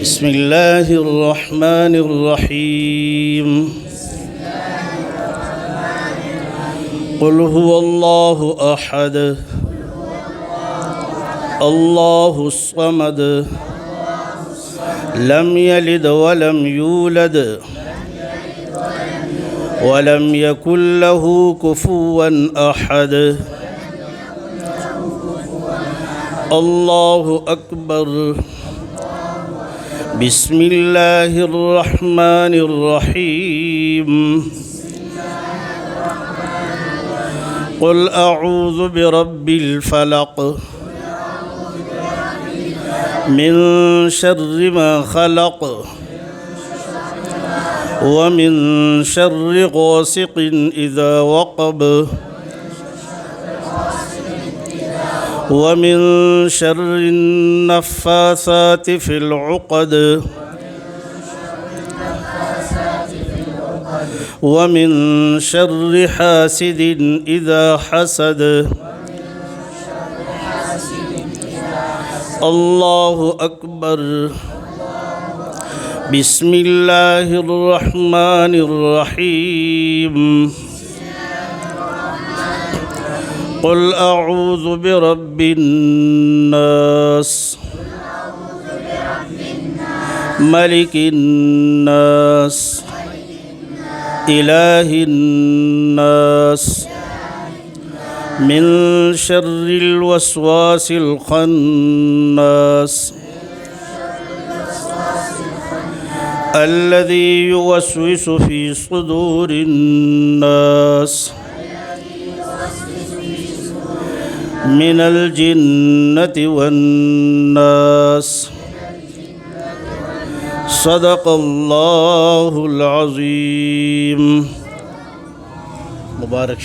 بسم الله الرحمن الرحيم قل هو الله أحد الله الصمد لم يلد ولم يولد ولم يكن له كفوا أحد الله أكبر بسم الله الرحمن الرحيم قل أعوذ برب الفلق من شر ما خلق ومن شر غاسق إذا وقب ومن شر النفاثات في العقد ومن شر حاسد إذا حسد الله أكبر بسم الله الرحمن الرحيم قل أعوذ برب الناس ملك الناس إله الناس من شر الوسواس الخناس الذي يوسوس في صدور الناس من الجنة والناس صدق الله العظيم. مبارك.